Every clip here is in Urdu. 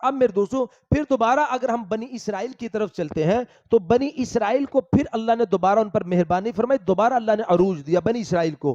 اب میرے دوستوں پھر دوبارہ اگر ہم بنی اسرائیل کی طرف چلتے ہیں تو بنی اسرائیل کو پھر اللہ نے دوبارہ ان پر مہربانی فرمائی، دوبارہ اللہ نے عروج دیا بنی اسرائیل کو،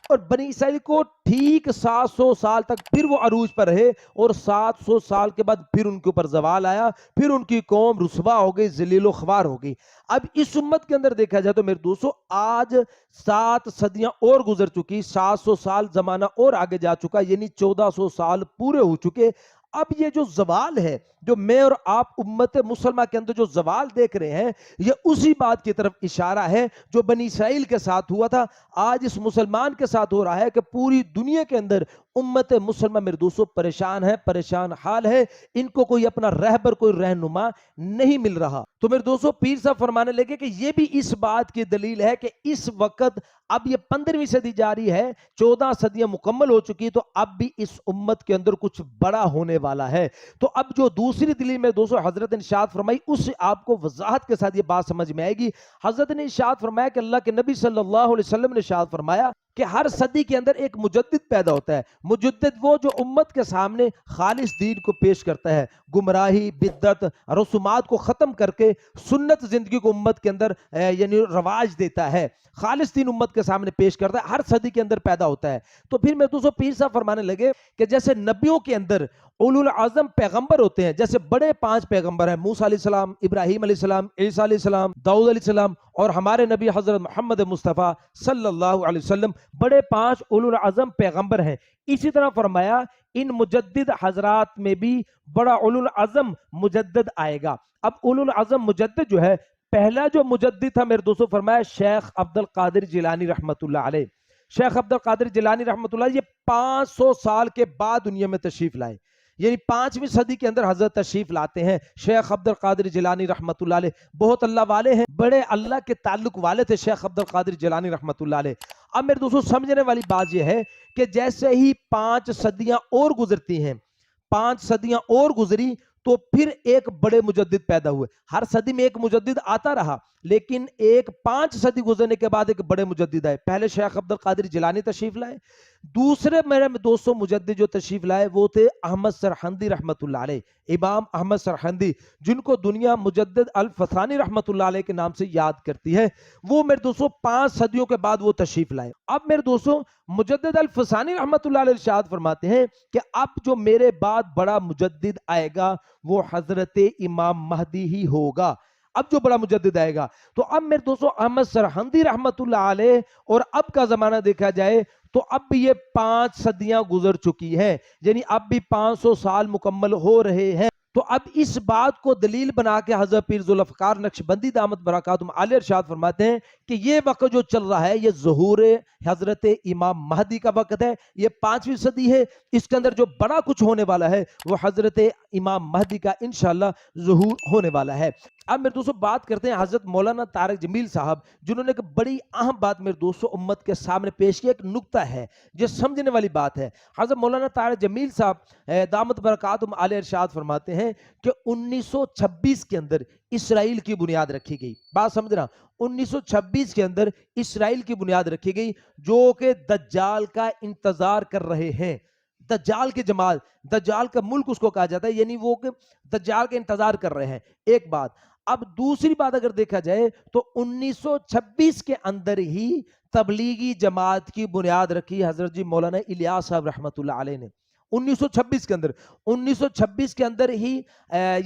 اور بنی اسرائیل کو ٹھیک 700 سال تک پھر وہ عروج پر رہے، اور 700 سال کے بعد پھر ان کے اوپر زوال آیا، پھر ان کی قوم رسوا ہو گئی، ذلیل و خوار ہو گئی۔ اب اس امت کے اندر دیکھا جائے تو میرے دوستو آج 7 صدیاں اور گزر چکی، 700 سال زمانہ اور آگے جا چکا، یعنی 1400 سال پورے ہو چکے۔ اب یہ جو زوال ہے، جو میں اور آپ امت مسلمہ کے اندر جو زوال دیکھ رہے ہیں، یہ اسی بات کی طرف اشارہ ہے جو بنی اسرائیل کے ساتھ ہوا تھا، آج اس مسلمان کے ساتھ ہو رہا ہے کہ پوری دنیا کے اندر امت مسلمہ میرے دوستو پریشان ہے، پریشان حال ہے، ان کو کوئی اپنا رہبر، کوئی رہنما نہیں مل رہا۔ تو میرے دوستو پیر صاحب فرمانے لگے کہ یہ بھی اس بات کی دلیل ہے کہ اس وقت اب یہ 15ویں صدی جاری ہے، 14 صدیاں مکمل ہو چکی، تو اب بھی اس امت کے اندر کچھ بڑا ہونے والا ہے۔ تو اب جو دوسری دلیل میں دوستو حضرت نے ارشاد فرمائی، اس سے آپ کو وضاحت کے ساتھ یہ بات سمجھ میں آئے گی۔ حضرت نے ارشاد فرمایا کہ اللہ کے نبی صلی اللہ علیہ وسلم نے ارشاد فرمایا کہ ہر صدی کے اندر ایک مجدد پیدا ہوتا ہے۔ مجدد وہ جو امت کے سامنے خالص دین کو پیش کرتا ہے، گمراہی، بدعت، رسومات کو ختم کر کے سنت زندگی کو امت کے اندر یعنی رواج دیتا ہے، خالص دین امت کے سامنے پیش کرتا ہے، ہر صدی کے اندر پیدا ہوتا ہے۔ تو پھر میں دوستو پیر صاحب فرمانے لگے کہ جیسے نبیوں کے اندر اولو العظم پیغمبر ہوتے ہیں، جیسے بڑے 5 پیغمبر ہیں، موسیٰ علیہ السلام، ابراہیم علیہ السلام، عیسیٰ علیہ السلام، داؤد علیہ السلام، اور ہمارے نبی حضرت محمد مصطفیٰ صلی اللہ علیہ وسلم، بڑے 5 اولو العظم پیغمبر ہیں۔ اسی طرح فرمایا ان مجدد حضرات میں بھی بڑا اولو العظم مجدد آئے گا۔ اب اولو العظم مجدد جو ہے، پہلا جو مجدد تھا میرے دوستو فرمایا شیخ عبد القادر جیلانی رحمت اللہ علیہ۔ شیخ عبد القادر جیلانی رحمت اللہ، یہ 500 سال کے بعد دنیا میں تشریف لائے، یعنی 5ویں صدی کے اندر حضرت تشریف لاتے ہیں شیخ عبد القادر جیلانی رحمت اللہ علیہ۔ بہت اللہ والے ہیں، بڑے اللہ کے تعلق والے تھے شیخ عبد القادر جیلانی رحمت اللہ علیہ۔ اب میرے دوستو سمجھنے والی بات یہ ہے کہ جیسے ہی 5 صدیاں اور گزرتی ہیں، 5 صدیاں اور گزری تو پھر ایک بڑے مجدد پیدا ہوئے۔ ہر صدی میں ایک مجدد آتا رہا، لیکن 5 صدی گزرنے کے بعد ایک بڑے مجدد آئے۔ پہلے شیخ عبد القادر جیلانی تشریف لائے، دوسرے میرے دوستوں مجدد جو تشریف لائے وہ تھے احمد سرہندی رحمت اللہ علیہ، امام احمد سرہندی، جن کو دنیا مجدد الفسانی رحمت اللہ علیہ کے نام سے یاد کرتی ہے۔ وہ میرے دوستوں 5 صدیوں کے بعد وہ تشریف لائے۔ اب میرے دوستوں مجدد الفسانی رحمت اللہ علیہ ارشاد فرماتے ہیں کہ اب جو میرے بعد بڑا مجدد آئے گا وہ حضرت امام مہدی ہی ہوگا۔ اب جو بڑا مجدد آئے گا، تو اب میرے دوستو احمد سرہندی رحمت اللہ علیہ اور اب کا زمانہ دیکھا جائے تو اب بھی یہ 5 صدیاں گزر چکی ہیں، یعنی اب بھی 500 سال مکمل ہو رہے ہیں۔ تو اب اس بات کو دلیل بنا کے حضرت پیر ذوالفقار نقشبندی دامت برکاتہم عالیہ ارشاد فرماتے ہیں کہ یہ وقت جو چل رہا ہے یہ ظہور حضرت امام مہدی کا وقت ہے، یہ 5ویں صدی ہے، اس کے اندر جو بڑا کچھ ہونے والا ہے وہ حضرت امام مہدی کا انشاءاللہ ظہور ہونے والا ہے۔ اب میرے دوستو بات کرتے ہیں حضرت مولانا طارق جمیل صاحب، جنہوں نے ایک بڑی اہم بات میرے دوستو امت کے سامنے پیش کی، ایک نکتہ ہے جو سمجھنے والی بات ہے۔ حضرت مولانا طارق جمیل صاحب دامت برکاتہم عالیہ ارشاد فرماتے ہیں کہ 1926 کے اندر اسرائیل کی بنیاد رکھی گئی۔ بات سمجھ رہا، 1926 کے اندر اسرائیل کی بنیاد رکھی گئی، جو کہ دجال کا انتظار کر رہے ہیں۔ دجال کے جماعت، دجال کا ملک اس کو کہا جاتا ہے، یعنی وہ کہ دجال کا انتظار کر رہے ہیں، ایک بات۔ اب دوسری بات اگر دیکھا جائے تو 1926 کے اندر ہی تبلیغی جماعت کی بنیاد رکھی حضرت جی مولانا الیاس صاحب رحمت اللہ علیہ نے۔ 1926 کے اندر، 1926 کے اندر ہی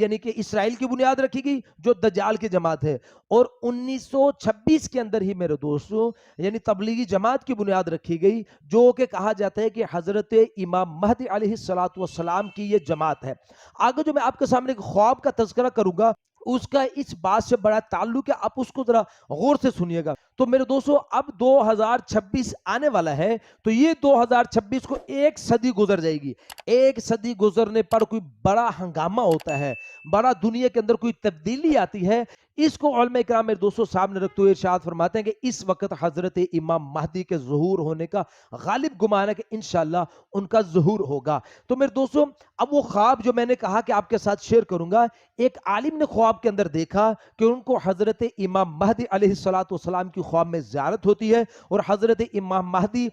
یعنی کہ اسرائیل کی بنیاد رکھی گئی جو دجال کی جماعت ہے، اور 1926 کے اندر ہی میرے دوستوں یعنی تبلیغی جماعت کی بنیاد رکھی گئی، جو کہ کہا جاتا ہے کہ حضرت امام مہدی علیہ السلام کی یہ جماعت ہے۔ آگے جو میں آپ کے سامنے ایک خواب کا تذکرہ کروں گا، اس کا اس بات سے بڑا تعلق ہے، آپ اس کو ذرا غور سے سنیے گا۔ تو میرے دوستو اب 2026 آنے والا ہے، تو یہ 2026 کو 1 صدی گزر جائے گی۔ 1 صدی گزرنے پر کوئی بڑا ہنگامہ ہوتا ہے، بڑا دنیا کے اندر کوئی تبدیلی آتی ہے، اس کو علماء کرام میرے دوستو سامنے رکھتے ہوئے ارشاد فرماتے ہیں کہ اس وقت حضرت امام مہدی کے ظہور ہونے کا غالب گمان ہے کہ انشاءاللہ ان کا ظہور ہوگا۔ تو میرے دوستو اب وہ خواب جو میں نے کہا کہ آپ کے ساتھ شیئر کروں گا، ایک عالم نے خواب کے اندر دیکھا کہ ان کو حضرت امام مہدی علیہ السلام کی خواب میں زیارت ہوتی ہے، اور حضرت امام مہدی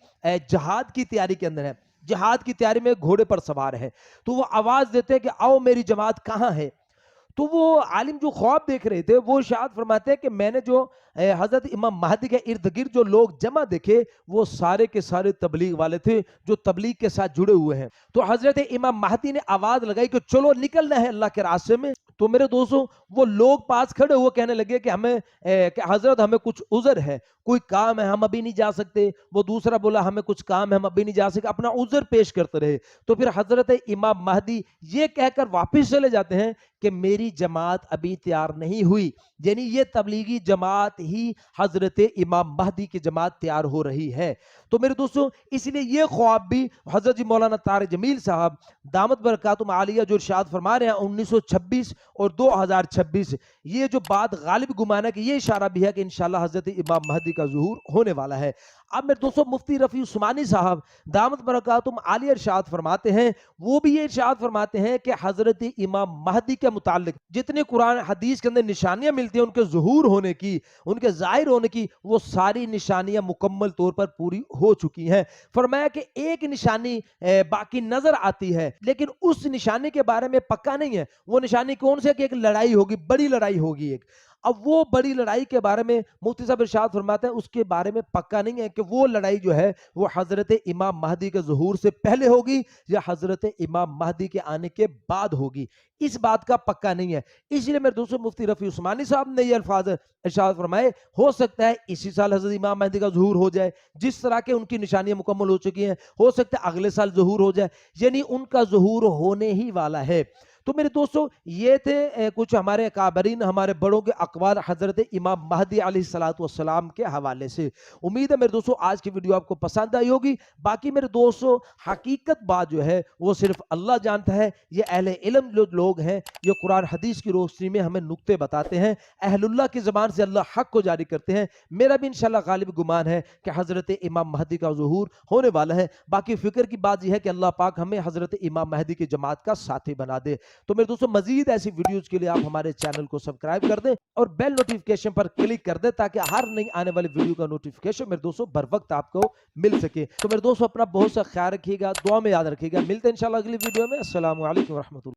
جہاد کی تیاری کے اندر ہے۔ جہاد کی تیاری میں گھوڑے پر سوار ہے، تو وہ آواز دیتے ہیں کہ آؤ میری جماعت کہاں ہے؟ تو وہ عالم جو خواب دیکھ رہے تھے وہ ارشاد فرماتے ہیں کہ میں نے جو حضرت امام مہدی کے ارد گرد جو لوگ جمع دیکھے وہ سارے کے سارے تبلیغ والے تھے جو تبلیغ کے ساتھ جڑے ہوئے ہیں۔ تو حضرت امام مہدی نے آواز لگائی کہ چلو نکلنا ہے اللہ کے راستے میں۔ تو میرے دوستوں وہ لوگ پاس کھڑے ہوئے کہنے لگے کہ ہمیں کہ حضرت ہمیں کچھ عذر ہے، کوئی کام ہے، ہم ابھی نہیں جا سکتے۔ وہ دوسرا بولا ہمیں کچھ کام ہے، ہم ابھی نہیں جا سکتے، اپنا عذر پیش کرتے رہے۔ تو پھر حضرت امام مہدی یہ کہہ کر واپس چلے جاتے ہیں کہ میری جماعت ابھی تیار نہیں ہوئی، یعنی یہ تبلیغی جماعت ہی حضرت امام مہدی کی جماعت تیار ہو رہی ہے۔ تو میرے دوستوں اس لیے یہ خواب بھی حضرت مولانا طارق جمیل صاحب دامت برکاتہم عالیہ جو ارشاد فرما رہے ہیں 1926 اور 2026، یہ جو بات غالب گمان ہے کہ یہ اشارہ بھی ہے کہ انشاءاللہ حضرت امام مہدی کا ظہور ہونے والا ہے۔ اب میرے دوستوں مفتی رفیع عثمانی صاحب دامت برکاتہم عالیہ ارشاد فرماتے ہیں، وہ بھی یہ ارشاد فرماتے ہیں کہ حضرت امام مہدی کے متعلق جتنے قرآن حدیث کے اندر نشانیاں ملتی ہیں ان کے ظہور ہونے کی، ان کے ظاہر ہونے کی، وہ ساری نشانیاں مکمل طور پر پوری ہو چکی ہیں۔ فرمایا کہ ایک نشانی باقی نظر آتی ہے لیکن اس نشانی کے بارے میں پکا نہیں ہے۔ وہ نشانی کون سی ہے کہ ایک لڑائی ہوگی، بڑی لڑائی ہوگی ایک۔ اب وہ بڑی لڑائی کے بارے میں مفتی صاحب ارشاد فرماتے ہیں اس کے بارے میں پکا نہیں ہے کہ وہ لڑائی جو ہے وہ حضرت امام مہدی کے ظہور سے پہلے ہوگی یا حضرت امام مہدی کے آنے کے بعد ہوگی، اس بات کا پکا نہیں ہے۔ اس لیے میرے دوستوں مفتی رفیع عثمانی صاحب نے یہ الفاظ ارشاد فرمائے، ہو سکتا ہے اسی سال حضرت امام مہدی کا ظہور ہو جائے، جس طرح کے ان کی نشانیاں مکمل ہو چکی ہیں، ہو سکتا ہے اگلے سال ظہور ہو جائے، یعنی ان کا ظہور ہونے ہی والا ہے۔ تو میرے دوستوں یہ تھے کچھ ہمارے اکابرین، ہمارے بڑوں کے اقوال حضرت امام مہدی علیہ السلام کے حوالے سے۔ امید ہے میرے دوستوں آج کی ویڈیو آپ کو پسند آئی ہوگی۔ باقی میرے دوستوں حقیقت بات جو ہے وہ صرف اللہ جانتا ہے، یہ اہل علم جو لوگ ہیں یہ قرآن حدیث کی روشنی میں ہمیں نکتے بتاتے ہیں، اہل اللہ کی زبان سے اللہ حق کو جاری کرتے ہیں۔ میرا بھی انشاءاللہ غالب گمان ہے کہ حضرت امام مہدی کا ظہور ہونے والا ہے۔ باقی فکر کی بات یہ ہے کہ اللہ پاک ہمیں حضرت امام مہدی کی جماعت کا ساتھی بنا دے۔ تو میرے دوستوں مزید ایسی ویڈیوز کے لیے آپ ہمارے چینل کو سبسکرائب کر دیں اور بیل نوٹیفیکیشن پر کلک کر دیں تاکہ ہر نئی آنے والی ویڈیو کا نوٹیفیکیشن میرے دوستوں بر وقت آپ کو مل سکے۔ تو میرے دوستوں اپنا بہت سا خیال رکھیے گا، دعا میں یاد رکھیے گا۔ ملتے ہیں انشاءاللہ اگلی ویڈیو میں۔ السلام علیکم ورحمۃ اللہ۔